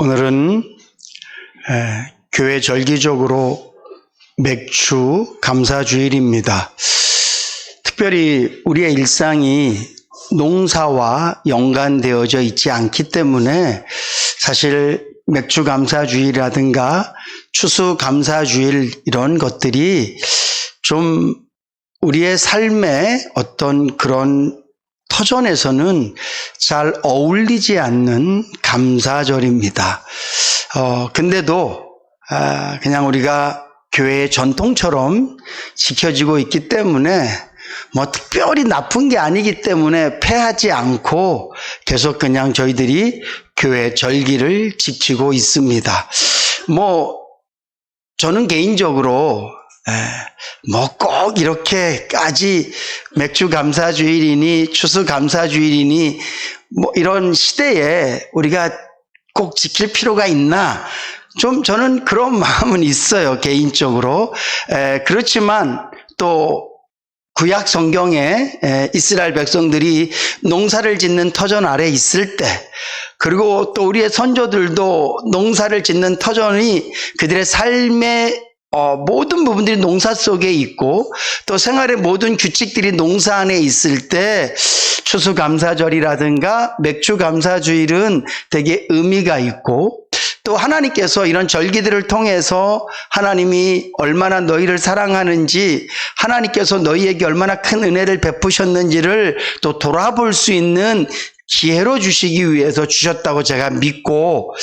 오늘은 교회 절기적으로 맥주 감사주일입니다. 특별히 우리의 일상이 농사와 연관되어져 있지 않기 때문에 사실 맥주 감사주일이라든가 추수 감사주일 이런 것들이 좀 우리의 삶의 어떤 그런 터전에서는 잘 어울리지 않는 감사절입니다. 근데도 그냥 우리가 교회의 전통처럼 지켜지고 있기 때문에 뭐 특별히 나쁜 게 아니기 때문에 패하지 않고 계속 그냥 저희들이 교회 절기를 지키고 있습니다. 저는 개인적으로 꼭 이렇게까지 맥주 감사주일이니 추수 감사주일이니 이런 시대에 우리가 꼭 지킬 필요가 있나? 저는 그런 마음은 있어요, 개인적으로. 그렇지만 또 구약 성경에 이스라엘 백성들이 농사를 짓는 터전 아래 있을 때, 그리고 또 우리의 선조들도 농사를 짓는 터전이 그들의 삶의 모든 부분들이 농사 속에 있고 또 생활의 모든 규칙들이 농사 안에 있을 때 추수감사절이라든가 맥주감사주일은 되게 의미가 있고 또 하나님께서 이런 절기들을 통해서 하나님이 얼마나 너희를 사랑하는지 하나님께서 너희에게 얼마나 큰 은혜를 베푸셨는지를 또 돌아볼 수 있는 기회로 주시기 위해서 주셨다고 제가 믿고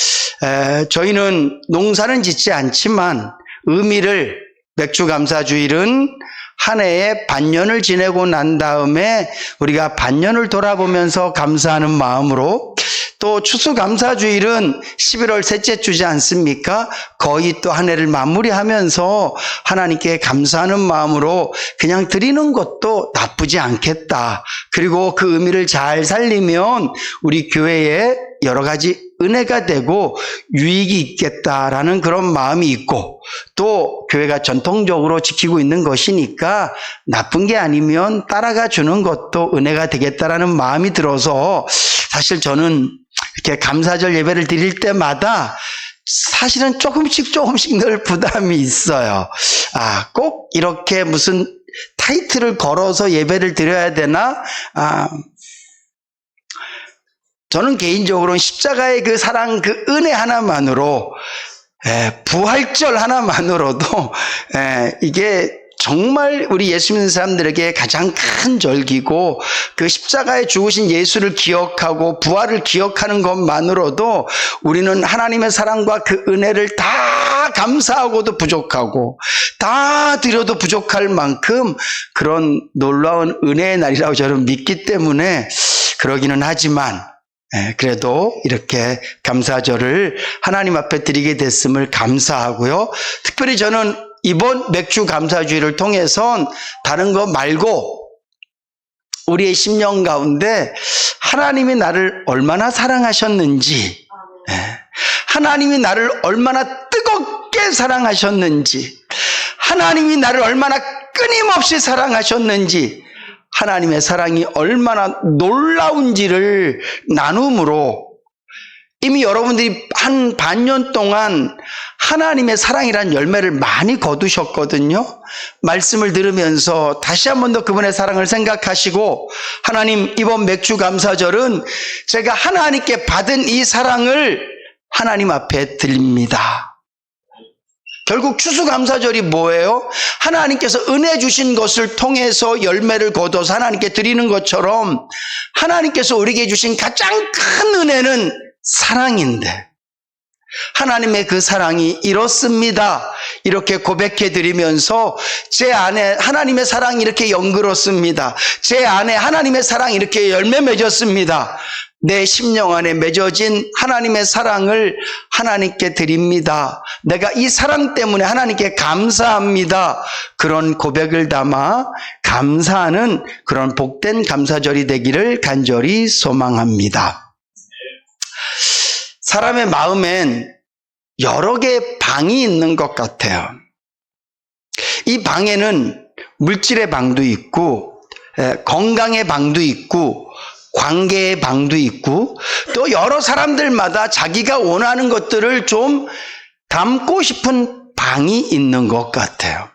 저희는 농사는 짓지 않지만 의미를 맥주감사주일은 한 해에 반년을 지내고 난 다음에 우리가 반년을 돌아보면서 감사하는 마음으로 또 추수감사주일은 11월 셋째 주지 않습니까? 거의 또 한 해를 마무리하면서 하나님께 감사하는 마음으로 그냥 드리는 것도 나쁘지 않겠다. 그리고 그 의미를 잘 살리면 우리 교회에 여러 가지 은혜가 되고 유익이 있겠다라는 그런 마음이 있고 또 교회가 전통적으로 지키고 있는 것이니까 나쁜 게 아니면 따라가 주는 것도 은혜가 되겠다라는 마음이 들어서 사실 저는 이렇게 감사절 예배를 드릴 때마다 사실은 조금씩 늘 부담이 있어요. 꼭 이렇게 무슨 타이틀을 걸어서 예배를 드려야 되나? 저는 개인적으로는 십자가의 그 사랑, 그 은혜 하나만으로, 부활절 하나만으로도, 이게 정말 우리 예수 믿는 사람들에게 가장 큰 절기고 그 십자가에 죽으신 예수를 기억하고 부활을 기억하는 것만으로도 우리는 하나님의 사랑과 그 은혜를 다 감사하고도 부족하고 다 드려도 부족할 만큼 그런 놀라운 은혜의 날이라고 저는 믿기 때문에 그러기는 하지만 그래도 이렇게 감사절을 하나님 앞에 드리게 됐음을 감사하고요. 특별히 저는 이번 맥주 감사주일을 통해선 다른 거 말고 우리의 심령 가운데 하나님이 나를 얼마나 사랑하셨는지, 하나님이 나를 얼마나 뜨겁게 사랑하셨는지, 하나님이 나를 얼마나 끊임없이 사랑하셨는지, 하나님의 사랑이 얼마나 놀라운지를 나눔으로 이미 여러분들이 한 반년 동안 하나님의 사랑이란 열매를 많이 거두셨거든요. 말씀을 들으면서 다시 한 번 더 그분의 사랑을 생각하시고 하나님 이번 맥주 감사절은 제가 하나님께 받은 이 사랑을 하나님 앞에 드립니다. 결국 추수감사절이 뭐예요? 하나님께서 은혜 주신 것을 통해서 열매를 거둬서 하나님께 드리는 것처럼 하나님께서 우리에게 주신 가장 큰 은혜는 사랑인데 하나님의 그 사랑이 이렇습니다. 이렇게 고백해 드리면서 제 안에 하나님의 사랑이 이렇게 연그렇습니다. 제 안에 하나님의 사랑이 이렇게 열매 맺었습니다. 내 심령 안에 맺어진 하나님의 사랑을 하나님께 드립니다. 내가 이 사랑 때문에 하나님께 감사합니다. 그런 고백을 담아 감사하는 그런 복된 감사절이 되기를 간절히 소망합니다. 사람의 마음엔 여러 개의 방이 있는 것 같아요. 이 방에는 물질의 방도 있고 건강의 방도 있고 관계의 방도 있고 또 여러 사람들마다 자기가 원하는 것들을 좀 담고 싶은 방이 있는 것 같아요.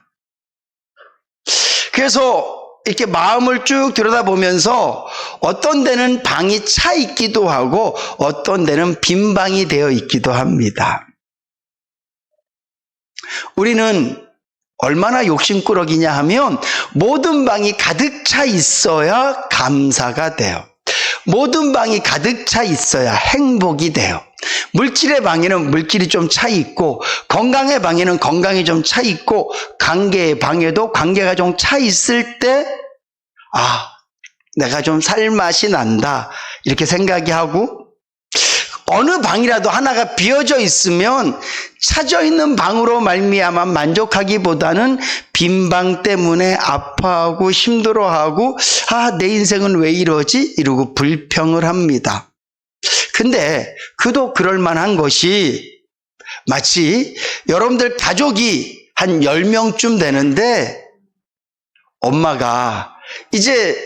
그래서 이렇게 마음을 쭉 들여다보면서 어떤 데는 방이 차 있기도 하고 어떤 데는 빈 방이 되어 있기도 합니다. 우리는 얼마나 욕심꾸러기냐 하면 모든 방이 가득 차 있어야 감사가 돼요. 모든 방이 가득 차 있어야 행복이 돼요. 물질의 방에는 물질이 좀 차 있고 건강의 방에는 건강이 좀 차 있고 관계의 방에도 관계가 좀 차 있을 때 내가 좀 살맛이 난다 이렇게 생각이 하고 어느 방이라도 하나가 비어져 있으면 차져 있는 방으로 말미암아 만족하기보다는 빈 방 때문에 아파하고 힘들어하고 내 인생은 왜 이러지? 이러고 불평을 합니다. 근데 그도 그럴 만한 것이 마치 여러분들 가족이 한 10명쯤 되는데 엄마가 이제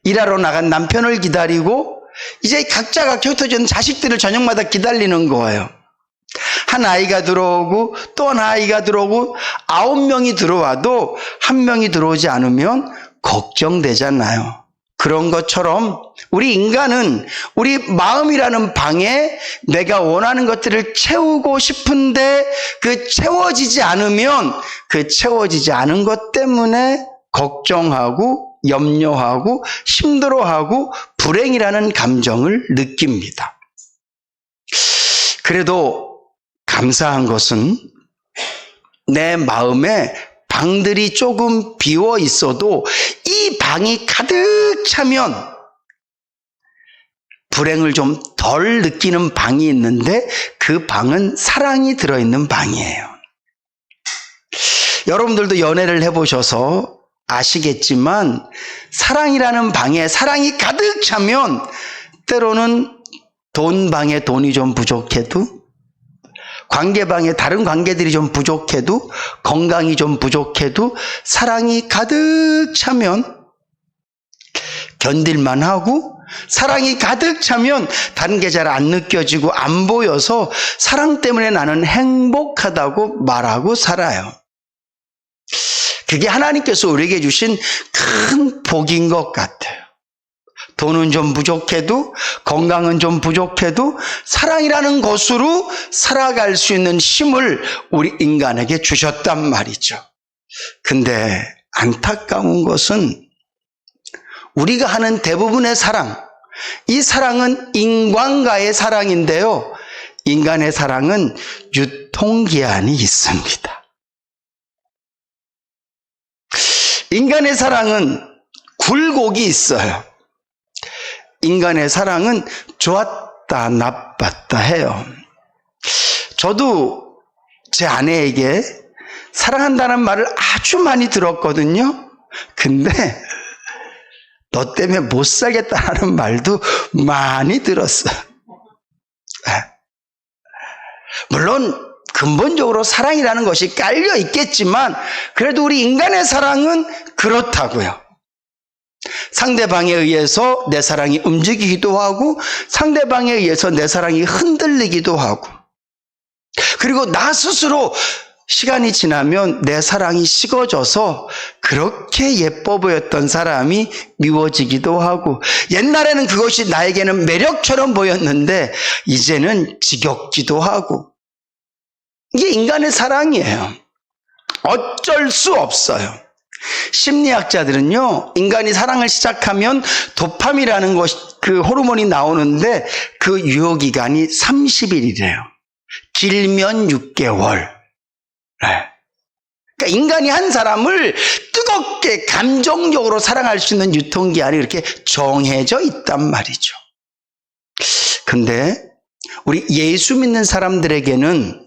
일하러 나간 남편을 기다리고 이제 각자가 흩어진 자식들을 저녁마다 기다리는 거예요. 한 아이가 들어오고 또 한 아이가 들어오고 9명이 들어와도 1명이 들어오지 않으면 걱정되잖아요. 그런 것처럼 우리 인간은 우리 마음이라는 방에 내가 원하는 것들을 채우고 싶은데 그 채워지지 않으면 그 채워지지 않은 것 때문에 걱정하고 염려하고 힘들어하고 불행이라는 감정을 느낍니다. 그래도 감사한 것은 내 마음에 방들이 조금 비어 있어도 이 방이 가득 차면 불행을 좀 덜 느끼는 방이 있는데 그 방은 사랑이 들어있는 방이에요. 여러분들도 연애를 해보셔서 아시겠지만 사랑이라는 방에 사랑이 가득 차면 때로는 돈 방에 돈이 좀 부족해도 관계방에 다른 관계들이 좀 부족해도 건강이 좀 부족해도 사랑이 가득 차면 견딜만 하고 사랑이 가득 차면 다른 게 잘 안 느껴지고 안 보여서 사랑 때문에 나는 행복하다고 말하고 살아요. 그게 하나님께서 우리에게 주신 큰 복인 것 같아요. 돈은 좀 부족해도 건강은 좀 부족해도 사랑이라는 것으로 살아갈 수 있는 힘을 우리 인간에게 주셨단 말이죠. 근데 안타까운 것은 우리가 하는 대부분의 사랑, 이 사랑은 인간과의 사랑인데요. 인간의 사랑은 유통기한이 있습니다. 인간의 사랑은 굴곡이 있어요. 인간의 사랑은 좋았다 나빴다 해요. 저도 제 아내에게 사랑한다는 말을 아주 많이 들었거든요. 근데 너 때문에 못 살겠다는 말도 많이 들었어요. 물론 근본적으로 사랑이라는 것이 깔려 있겠지만 그래도 우리 인간의 사랑은 그렇다고요. 상대방에 의해서 내 사랑이 움직이기도 하고 상대방에 의해서 내 사랑이 흔들리기도 하고 그리고 나 스스로 시간이 지나면 내 사랑이 식어져서 그렇게 예뻐 보였던 사람이 미워지기도 하고 옛날에는 그것이 나에게는 매력처럼 보였는데 이제는 지겹기도 하고 이게 인간의 사랑이에요. 어쩔 수 없어요. 심리학자들은요, 인간이 사랑을 시작하면 도파민이라는 그 호르몬이 나오는데 그 유효기간이 30일이래요. 길면 6개월. 그러니까 인간이 한 사람을 뜨겁게 감정적으로 사랑할 수 있는 유통기한이 이렇게 정해져 있단 말이죠. 근데 우리 예수 믿는 사람들에게는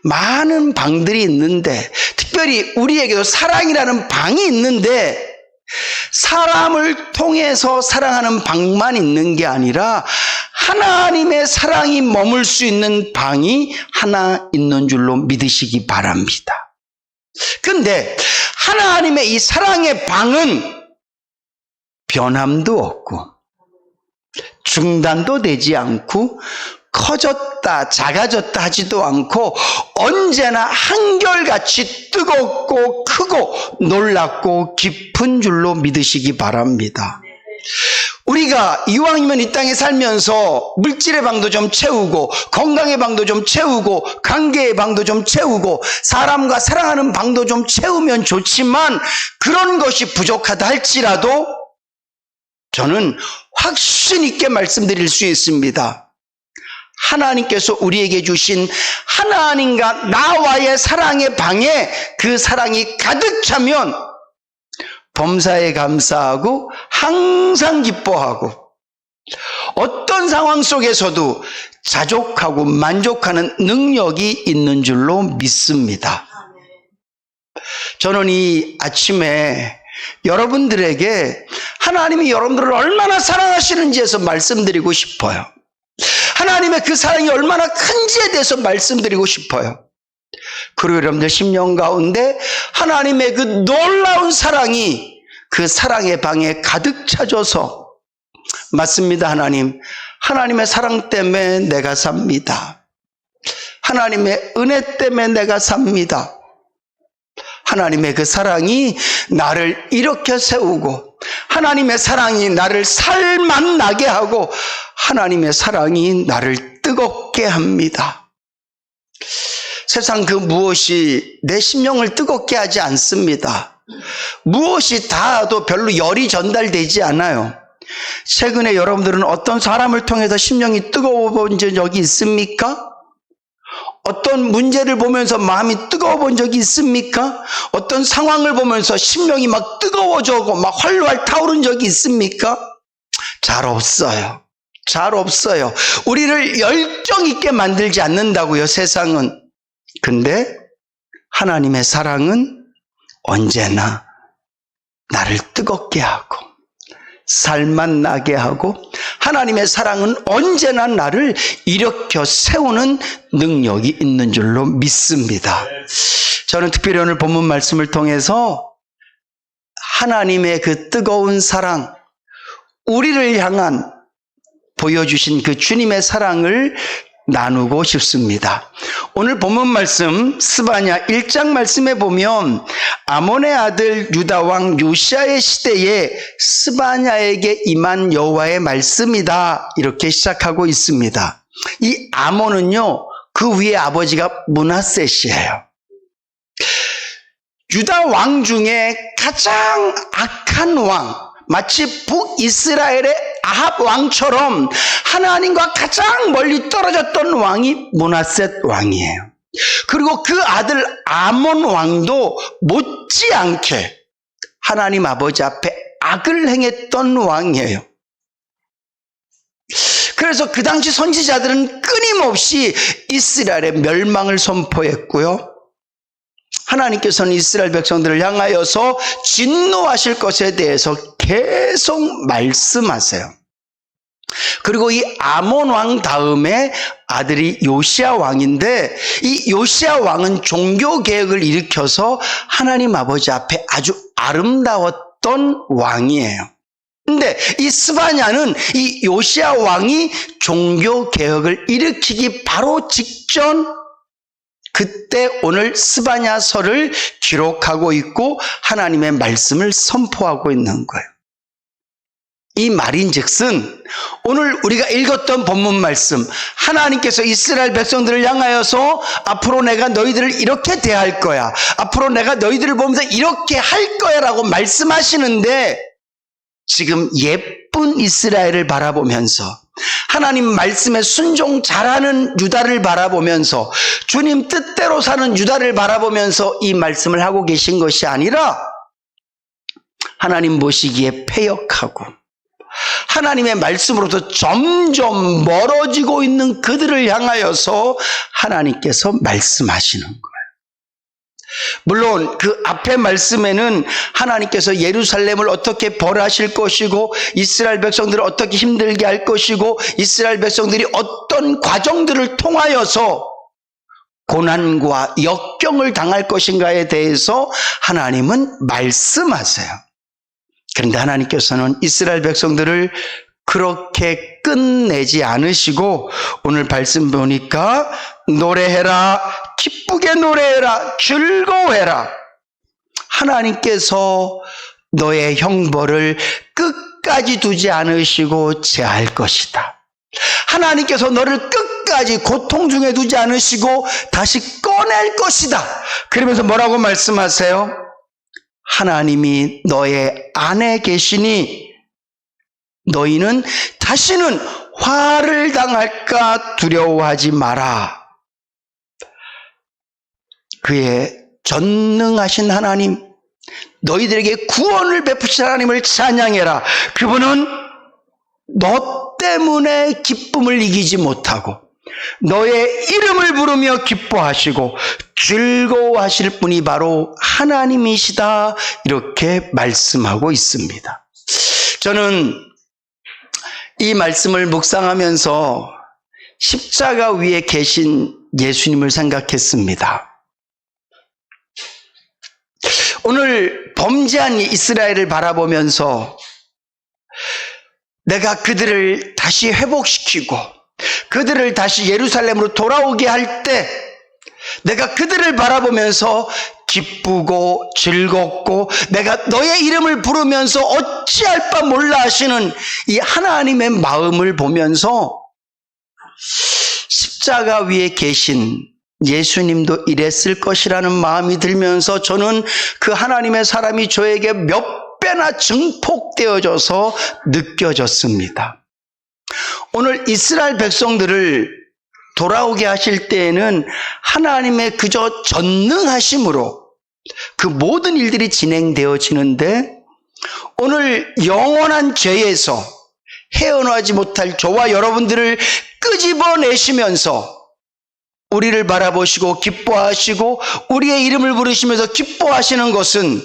많은 방들이 있는데 특별히 우리에게도 사랑이라는 방이 있는데 사람을 통해서 사랑하는 방만 있는 게 아니라 하나님의 사랑이 머물 수 있는 방이 하나 있는 줄로 믿으시기 바랍니다. 그런데 하나님의 이 사랑의 방은 변함도 없고 중단도 되지 않고 커졌다 작아졌다 하지도 않고 언제나 한결같이 뜨겁고 크고 놀랍고 깊은 줄로 믿으시기 바랍니다. 우리가 이왕이면 이 땅에 살면서 물질의 방도 좀 채우고 건강의 방도 좀 채우고 관계의 방도 좀 채우고 사람과 사랑하는 방도 좀 채우면 좋지만 그런 것이 부족하다 할지라도 저는 확신 있게 말씀드릴 수 있습니다. 하나님께서 우리에게 주신 하나님과 나와의 사랑의 방에 그 사랑이 가득 차면 범사에 감사하고 항상 기뻐하고 어떤 상황 속에서도 자족하고 만족하는 능력이 있는 줄로 믿습니다. 저는 이 아침에 여러분들에게 하나님이 여러분들을 얼마나 사랑하시는지에서 말씀드리고 싶어요. 하나님의 그 사랑이 얼마나 큰지에 대해서 말씀드리고 싶어요. 그리고 여러분들 심령 가운데 하나님의 그 놀라운 사랑이 그 사랑의 방에 가득 차줘서 맞습니다. 하나님의 사랑 때문에 내가 삽니다. 하나님의 은혜 때문에 내가 삽니다. 하나님의 그 사랑이 나를 일으켜 세우고 하나님의 사랑이 나를 살만 나게 하고 하나님의 사랑이 나를 뜨겁게 합니다. 세상 그 무엇이 내 심령을 뜨겁게 하지 않습니다. 무엇이 닿아도 별로 열이 전달되지 않아요. 최근에 여러분들은 어떤 사람을 통해서 심령이 뜨거워 본 적이 있습니까? 어떤 문제를 보면서 마음이 뜨거워 본 적이 있습니까? 어떤 상황을 보면서 심령이 막 뜨거워져고 막 활활 타오른 적이 있습니까? 잘 없어요. 잘 없어요. 우리를 열정 있게 만들지 않는다고요, 세상은. 근데 하나님의 사랑은 언제나 나를 뜨겁게 하고 살맛 나게 하고 하나님의 사랑은 언제나 나를 일으켜 세우는 능력이 있는 줄로 믿습니다. 저는 특별히 오늘 본문 말씀을 통해서 하나님의 그 뜨거운 사랑, 우리를 향한 보여주신 그 주님의 사랑을 나누고 싶습니다. 오늘 본문 말씀 스바냐 1장 말씀에 보면 아몬의 아들 유다 왕 요시아의 시대에 스바냐에게 임한 여호와의 말씀이다 이렇게 시작하고 있습니다. 이 아몬은요 그 위에 아버지가 므낫셋이에요. 유다 왕 중에 가장 악한 왕, 마치 북이스라엘의 아합 왕처럼 하나님과 가장 멀리 떨어졌던 왕이 므낫셋 왕이에요. 그리고 그 아들 아몬 왕도 못지않게 하나님 아버지 앞에 악을 행했던 왕이에요. 그래서 그 당시 선지자들은 끊임없이 이스라엘의 멸망을 선포했고요. 하나님께서는 이스라엘 백성들을 향하여서 진노하실 것에 대해서 계속 말씀하세요. 그리고 이 아몬 왕 다음에 아들이 요시야 왕인데 이 요시야 왕은 종교 개혁을 일으켜서 하나님 아버지 앞에 아주 아름다웠던 왕이에요. 근데 이 스바냐는 이 요시야 왕이 종교 개혁을 일으키기 바로 직전 그때 오늘 스바냐서를 기록하고 있고 하나님의 말씀을 선포하고 있는 거예요. 이 말인즉슨 오늘 우리가 읽었던 본문 말씀, 하나님께서 이스라엘 백성들을 향하여서 앞으로 내가 너희들을 이렇게 대할 거야, 앞으로 내가 너희들을 보면서 이렇게 할 거야 라고 말씀하시는데 지금 예쁜 이스라엘을 바라보면서 하나님 말씀에 순종 잘하는 유다를 바라보면서 주님 뜻대로 사는 유다를 바라보면서 이 말씀을 하고 계신 것이 아니라 하나님 보시기에 패역하고 하나님의 말씀으로부터 점점 멀어지고 있는 그들을 향하여서 하나님께서 말씀하시는 거예요. 물론 그 앞에 말씀에는 하나님께서 예루살렘을 어떻게 벌하실 것이고 이스라엘 백성들을 어떻게 힘들게 할 것이고 이스라엘 백성들이 어떤 과정들을 통하여서 고난과 역경을 당할 것인가에 대해서 하나님은 말씀하세요. 그런데 하나님께서는 이스라엘 백성들을 그렇게 끝내지 않으시고 오늘 말씀 보니까 노래해라, 기쁘게 노래해라, 즐거워해라. 하나님께서 너의 형벌을 끝까지 두지 않으시고 제할 것이다. 하나님께서 너를 끝까지 고통 중에 두지 않으시고 다시 꺼낼 것이다. 그러면서 뭐라고 말씀하세요? 하나님이 너의 안에 계시니 너희는 다시는 화를 당할까 두려워하지 마라. 그의 전능하신 하나님, 너희들에게 구원을 베푸신 하나님을 찬양해라. 그분은 너 때문에 기쁨을 이기지 못하고 너의 이름을 부르며 기뻐하시고 즐거워하실 분이 바로 하나님이시다. 이렇게 말씀하고 있습니다. 저는 이 말씀을 묵상하면서 십자가 위에 계신 예수님을 생각했습니다. 오늘 범죄한 이스라엘을 바라보면서 내가 그들을 다시 회복시키고 그들을 다시 예루살렘으로 돌아오게 할 때 내가 그들을 바라보면서 기쁘고 즐겁고 내가 너의 이름을 부르면서 어찌할 바 몰라 하시는 이 하나님의 마음을 보면서 십자가 위에 계신 예수님도 이랬을 것이라는 마음이 들면서 저는 그 하나님의 사람이 저에게 몇 배나 증폭되어져서 느껴졌습니다. 오늘 이스라엘 백성들을 돌아오게 하실 때에는 하나님의 그저 전능하심으로 그 모든 일들이 진행되어지는데 오늘 영원한 죄에서 헤어나지 못할 저와 여러분들을 끄집어내시면서 우리를 바라보시고 기뻐하시고 우리의 이름을 부르시면서 기뻐하시는 것은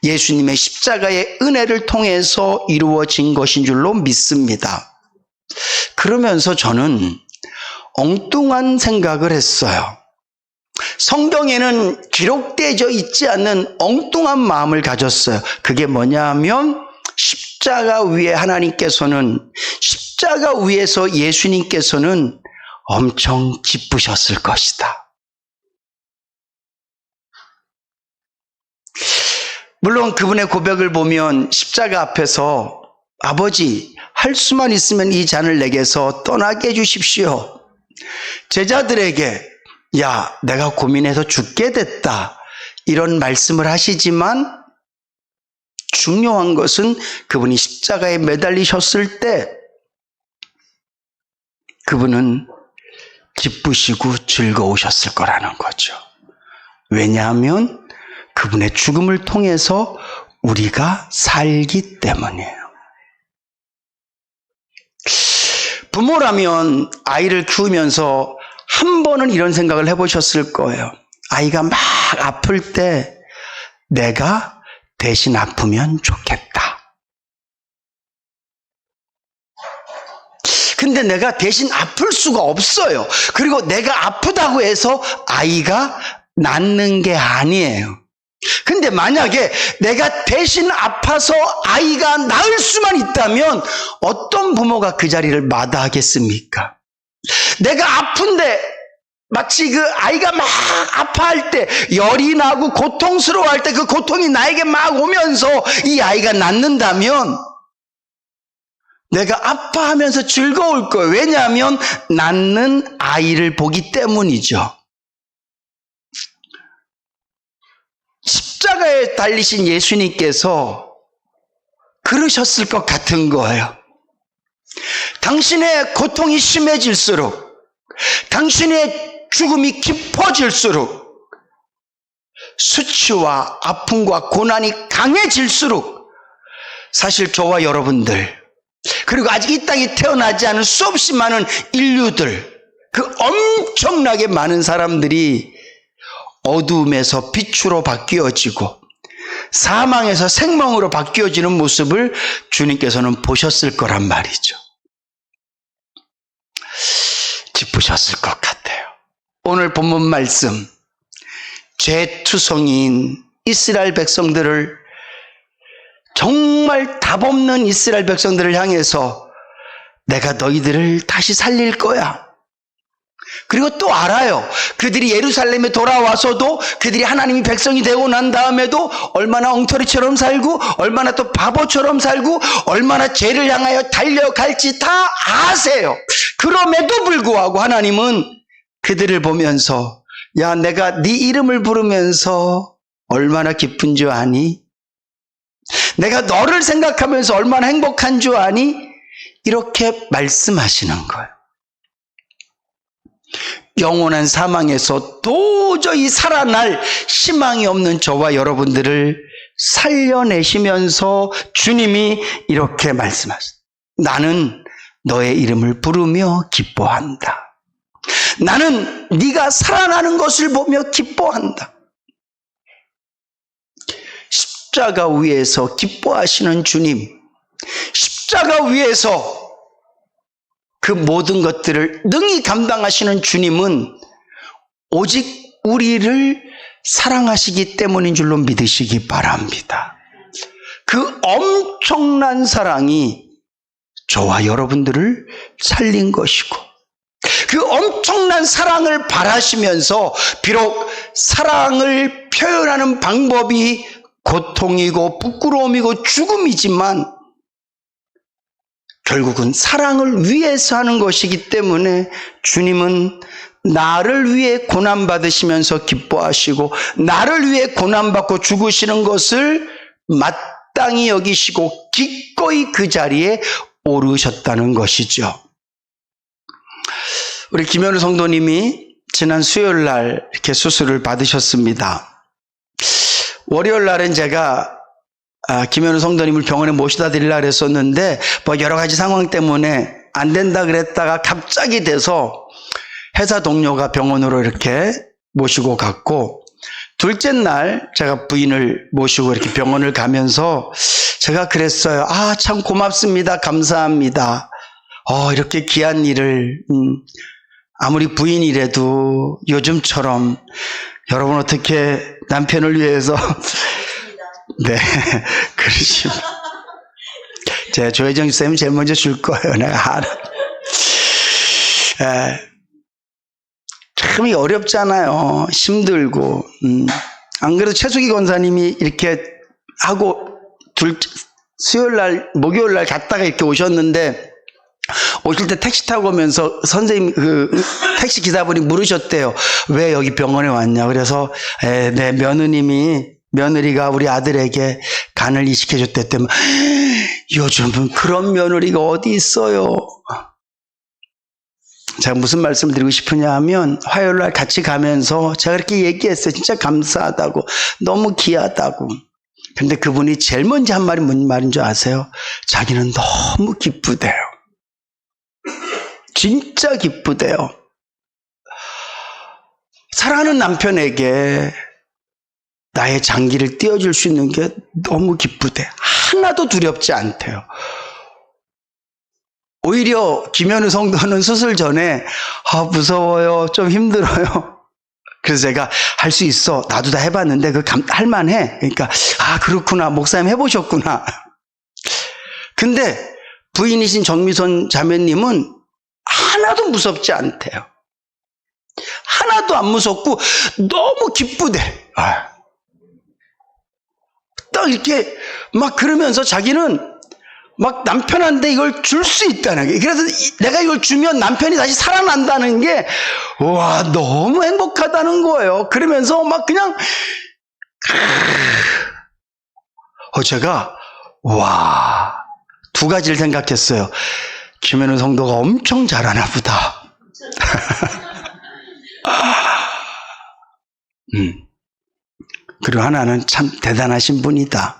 예수님의 십자가의 은혜를 통해서 이루어진 것인 줄로 믿습니다. 그러면서 저는 엉뚱한 생각을 했어요. 성경에는 기록되어 있지 않는 엉뚱한 마음을 가졌어요. 그게 뭐냐 하면 십자가 위에 하나님께서는 십자가 위에서 예수님께서는 엄청 기쁘셨을 것이다. 물론 그분의 고백을 보면 십자가 앞에서 아버지 할 수만 있으면 이 잔을 내게서 떠나게 해주십시오. 제자들에게 야 내가 고민해서 죽게 됐다 이런 말씀을 하시지만 중요한 것은 그분이 십자가에 매달리셨을 때 그분은 기쁘시고 즐거우셨을 거라는 거죠. 왜냐하면 그분의 죽음을 통해서 우리가 살기 때문이에요. 부모라면 아이를 키우면서 한 번은 이런 생각을 해보셨을 거예요. 아이가 막 아플 때 내가 대신 아프면 좋겠다. 근데 내가 대신 아플 수가 없어요. 그리고 내가 아프다고 해서 아이가 낫는 게 아니에요. 근데 만약에 내가 대신 아파서 아이가 나을 수만 있다면 어떤 부모가 그 자리를 마다하겠습니까? 내가 아픈데 마치 그 아이가 막 아파할 때 열이 나고 고통스러워할 때 그 고통이 나에게 막 오면서 이 아이가 낫는다면 내가 아파하면서 즐거울 거예요. 왜냐하면 낫는 아이를 보기 때문이죠. 십자가에 달리신 예수님께서 그러셨을 것 같은 거예요. 당신의 고통이 심해질수록, 당신의 죽음이 깊어질수록, 수치와 아픔과 고난이 강해질수록 사실 저와 여러분들, 그리고 아직 이 땅에 태어나지 않은 수없이 많은 인류들, 그 엄청나게 많은 사람들이 어두움에서 빛으로 바뀌어지고 사망에서 생명으로 바뀌어지는 모습을 주님께서는 보셨을 거란 말이죠. 기쁘셨을 것 같아요. 오늘 본문 말씀, 죄투성이인 이스라엘 백성들을, 정말 답없는 이스라엘 백성들을 향해서 내가 너희들을 다시 살릴 거야. 그리고 또 알아요. 그들이 예루살렘에 돌아와서도 그들이 하나님이 백성이 되고 난 다음에도 얼마나 엉터리처럼 살고 얼마나 또 바보처럼 살고 얼마나 죄를 향하여 달려갈지 다 아세요. 그럼에도 불구하고 하나님은 그들을 보면서 야, 내가 네 이름을 부르면서 얼마나 기쁜 줄 아니? 내가 너를 생각하면서 얼마나 행복한 줄 아니? 이렇게 말씀하시는 거예요. 영원한 사망에서 도저히 살아날 희망이 없는 저와 여러분들을 살려내시면서 주님이 이렇게 말씀하십니다. 나는 너의 이름을 부르며 기뻐한다. 나는 네가 살아나는 것을 보며 기뻐한다. 십자가 위에서 기뻐하시는 주님, 십자가 위에서 그 모든 것들을 능히 감당하시는 주님은 오직 우리를 사랑하시기 때문인 줄로 믿으시기 바랍니다. 그 엄청난 사랑이 저와 여러분들을 살린 것이고 그 엄청난 사랑을 바라시면서 비록 사랑을 표현하는 방법이 고통이고 부끄러움이고 죽음이지만 결국은 사랑을 위해서 하는 것이기 때문에 주님은 나를 위해 고난받으시면서 기뻐하시고 나를 위해 고난받고 죽으시는 것을 마땅히 여기시고 기꺼이 그 자리에 오르셨다는 것이죠. 우리 김현우 성도님이 지난 수요일 날 이렇게 수술을 받으셨습니다. 월요일 날은 제가 김현우 성도님을 병원에 모시다 드리려고 했었는데 여러 가지 상황 때문에 안 된다 그랬다가 갑자기 돼서 회사 동료가 병원으로 이렇게 모시고 갔고 둘째 날 제가 부인을 모시고 이렇게 병원을 가면서 제가 그랬어요. 참 고맙습니다. 감사합니다. 이렇게 귀한 일을 아무리 부인이라도 요즘처럼 여러분 어떻게 남편을 위해서 네, 그러시면 제가 조혜정 쌤이 제일 먼저 줄 거예요. 내가 알아. 참 어렵잖아요. 힘들고. 안 그래도 최수기 권사님이 이렇게 하고 수요일 날, 목요일 날 갔다가 이렇게 오셨는데 오실 때 택시 타고 오면서 선생님 택시 기사분이 물으셨대요. 왜 여기 병원에 왔냐? 그래서 네, 며느리가 우리 아들에게 간을 이식해줬대 때문에 요즘은 그런 며느리가 어디 있어요. 제가 무슨 말씀을 드리고 싶으냐 하면 화요일 날 같이 가면서 제가 이렇게 얘기했어요. 진짜 감사하다고 너무 귀하다고. 근데 그분이 제일 먼저 한 말이 뭔 말인 줄 아세요? 자기는 너무 기쁘대요. 진짜 기쁘대요. 사랑하는 남편에게 나의 장기를 띄워줄 수 있는 게 너무 기쁘대. 하나도 두렵지 않대요. 오히려 김현우 성도는 수술 전에 무서워요. 좀 힘들어요. 그래서 제가 할 수 있어. 나도 다 해봤는데 할만해. 그러니까 그렇구나. 목사님 해보셨구나. 근데 부인이신 정미선 자매님은 하나도 무섭지 않대요. 하나도 안 무섭고 너무 기쁘대. 딱 이렇게 막 그러면서 자기는 막 남편한테 이걸 줄 수 있다는 게, 그래서 내가 이걸 주면 남편이 다시 살아난다는 게, 와, 너무 행복하다는 거예요. 그러면서 막 그냥, 제가, 두 가지를 생각했어요. 김현우 성도가 엄청 잘하나 보다. 그리고 하나는 참 대단하신 분이다.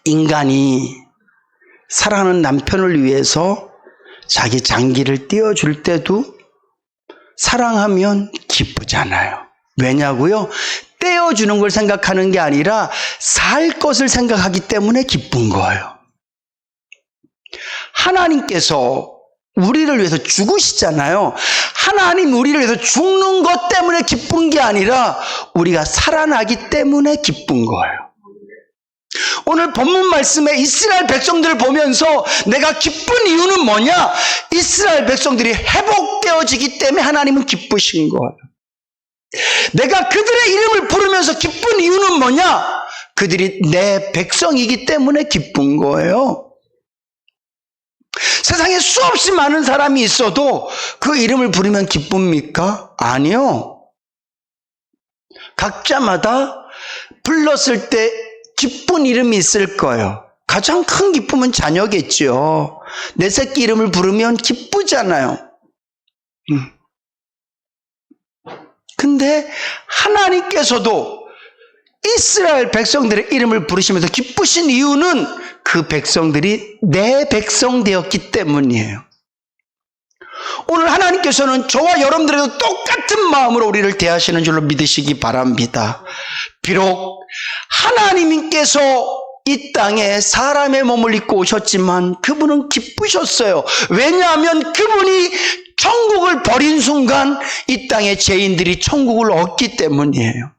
인간이 사랑하는 남편을 위해서 자기 장기를 띄워줄 때도 사랑하면 기쁘잖아요. 왜냐고요? 떼어주는 걸 생각하는 게 아니라 살 것을 생각하기 때문에 기쁜 거예요. 하나님께서 우리를 위해서 죽으시잖아요. 하나님 우리를 위해서 죽는 것 때문에 기쁜 게 아니라 우리가 살아나기 때문에 기쁜 거예요. 오늘 본문 말씀에 이스라엘 백성들을 보면서 내가 기쁜 이유는 뭐냐? 이스라엘 백성들이 회복되어지기 때문에 하나님은 기쁘신 거예요. 내가 그들의 이름을 부르면서 기쁜 이유는 뭐냐? 그들이 내 백성이기 때문에 기쁜 거예요. 세상에 수없이 많은 사람이 있어도 그 이름을 부르면 기쁩니까? 아니요. 각자마다 불렀을 때 기쁜 이름이 있을 거예요. 가장 큰 기쁨은 자녀겠죠. 내 새끼 이름을 부르면 기쁘잖아요. 근데 하나님께서도 이스라엘 백성들의 이름을 부르시면서 기쁘신 이유는 그 백성들이 내 백성 되었기 때문이에요. 오늘 하나님께서는 저와 여러분들에게도 똑같은 마음으로 우리를 대하시는 줄로 믿으시기 바랍니다. 비록 하나님께서 이 땅에 사람의 몸을 입고 오셨지만 그분은 기쁘셨어요. 왜냐하면 그분이 천국을 버린 순간 이 땅의 죄인들이 천국을 얻기 때문이에요.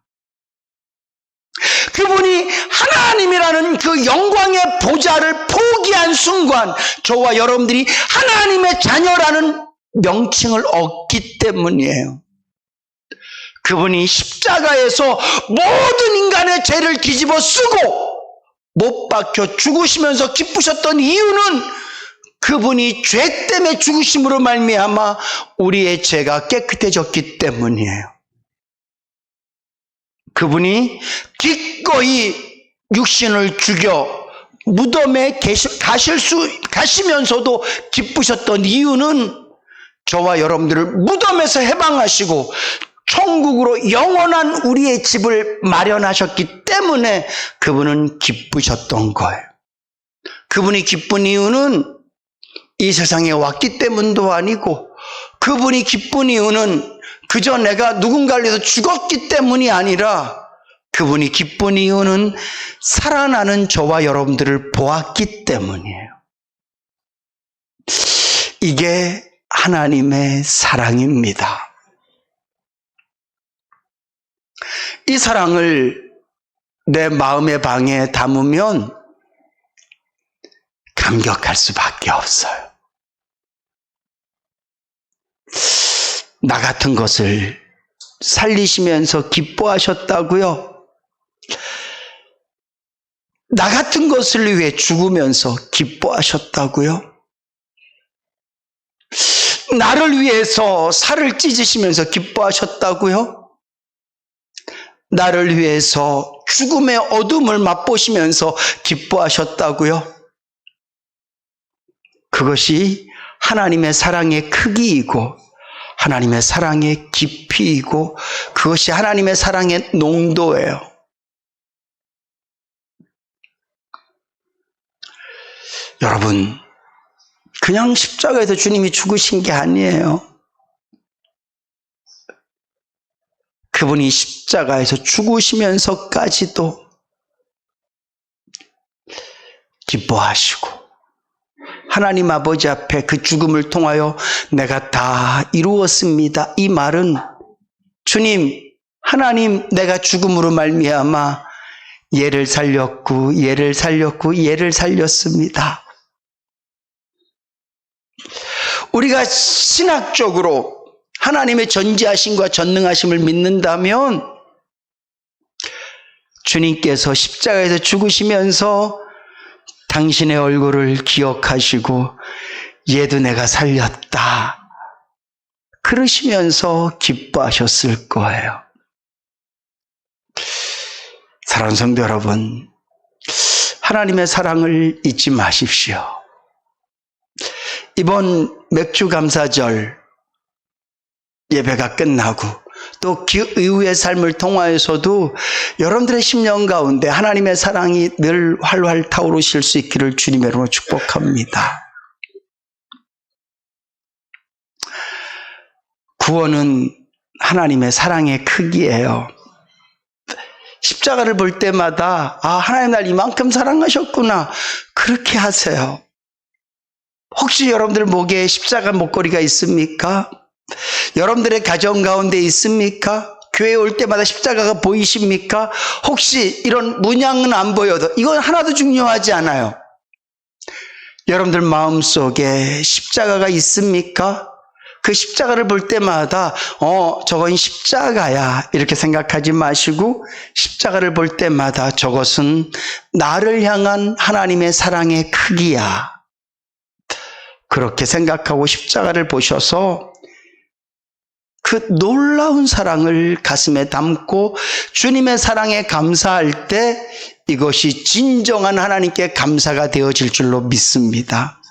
그분이 하나님이라는 그 영광의 보좌를 포기한 순간 저와 여러분들이 하나님의 자녀라는 명칭을 얻기 때문이에요. 그분이 십자가에서 모든 인간의 죄를 뒤집어 쓰고 못 박혀 죽으시면서 기쁘셨던 이유는 그분이 죄 때문에 죽으심으로 말미암아 우리의 죄가 깨끗해졌기 때문이에요. 그분이 기꺼이 육신을 죽여 무덤에 가시면서도 기쁘셨던 이유는 저와 여러분들을 무덤에서 해방하시고 천국으로 영원한 우리의 집을 마련하셨기 때문에 그분은 기쁘셨던 거예요. 그분이 기쁜 이유는 이 세상에 왔기 때문도 아니고, 그분이 기쁜 이유는 그저 내가 누군가를 위해서 죽었기 때문이 아니라, 그분이 기쁜 이유는 살아나는 저와 여러분들을 보았기 때문이에요. 이게 하나님의 사랑입니다. 이 사랑을 내 마음의 방에 담으면 감격할 수밖에 없어요. 나 같은 것을 살리시면서 기뻐하셨다고요? 나 같은 것을 위해 죽으면서 기뻐하셨다고요? 나를 위해서 살을 찢으시면서 기뻐하셨다고요? 나를 위해서 죽음의 어둠을 맛보시면서 기뻐하셨다고요? 그것이 하나님의 사랑의 크기이고 하나님의 사랑의 깊이이고 그것이 하나님의 사랑의 농도예요. 여러분, 그냥 십자가에서 주님이 죽으신 게 아니에요. 그분이 십자가에서 죽으시면서까지도 기뻐하시고 하나님 아버지 앞에 그 죽음을 통하여 내가 다 이루었습니다. 이 말은 주님, 하나님, 내가 죽음으로 말미암아 얘를 살렸고 얘를 살렸고 얘를 살렸습니다. 우리가 신학적으로 하나님의 전지하심과 전능하심을 믿는다면 주님께서 십자가에서 죽으시면서 당신의 얼굴을 기억하시고 얘도 내가 살렸다 그러시면서 기뻐하셨을 거예요. 사랑하는 성도 여러분, 하나님의 사랑을 잊지 마십시오. 이번 맥주 감사절 예배가 끝나고 또 그 이후의 삶을 통하여서도 여러분들의 심령 가운데 하나님의 사랑이 늘 활활 타오르실 수 있기를 주님의 이름으로 축복합니다. 구원은 하나님의 사랑의 크기예요. 십자가를 볼 때마다 하나님 날 이만큼 사랑하셨구나 그렇게 하세요. 혹시 여러분들 목에 십자가 목걸이가 있습니까? 여러분들의 가정 가운데 있습니까? 교회 올 때마다 십자가가 보이십니까? 혹시 이런 문양은 안 보여도 이건 하나도 중요하지 않아요. 여러분들 마음속에 십자가가 있습니까? 그 십자가를 볼 때마다 저건 십자가야 이렇게 생각하지 마시고 십자가를 볼 때마다 저것은 나를 향한 하나님의 사랑의 크기야. 그렇게 생각하고 십자가를 보셔서 그 놀라운 사랑을 가슴에 담고 주님의 사랑에 감사할 때 이것이 진정한 하나님께 감사가 되어질 줄로 믿습니다.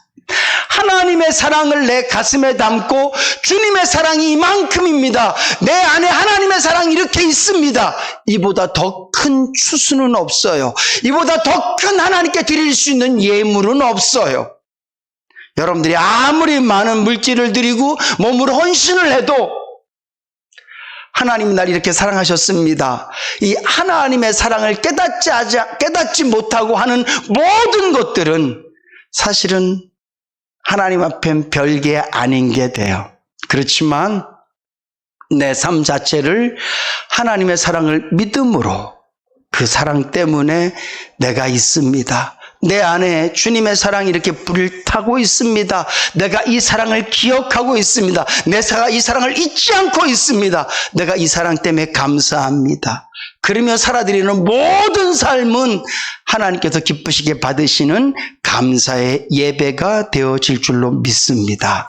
하나님의 사랑을 내 가슴에 담고 주님의 사랑이 이만큼입니다. 내 안에 하나님의 사랑이 이렇게 있습니다. 이보다 더 큰 추수는 없어요. 이보다 더 큰 하나님께 드릴 수 있는 예물은 없어요. 여러분들이 아무리 많은 물질을 드리고 몸으로 헌신을 해도 하나님이 날 이렇게 사랑하셨습니다. 이 하나님의 사랑을 깨닫지 못하고 하는 모든 것들은 사실은 하나님 앞엔 별게 아닌 게 돼요. 그렇지만 내 삶 자체를 하나님의 사랑을 믿음으로 그 사랑 때문에 내가 있습니다. 내 안에 주님의 사랑이 이렇게 불을 타고 있습니다. 내가 이 사랑을 기억하고 있습니다. 내가 이 사랑을 잊지 않고 있습니다. 내가 이 사랑 때문에 감사합니다. 그러며 살아드리는 모든 삶은 하나님께서 기쁘시게 받으시는 감사의 예배가 되어질 줄로 믿습니다.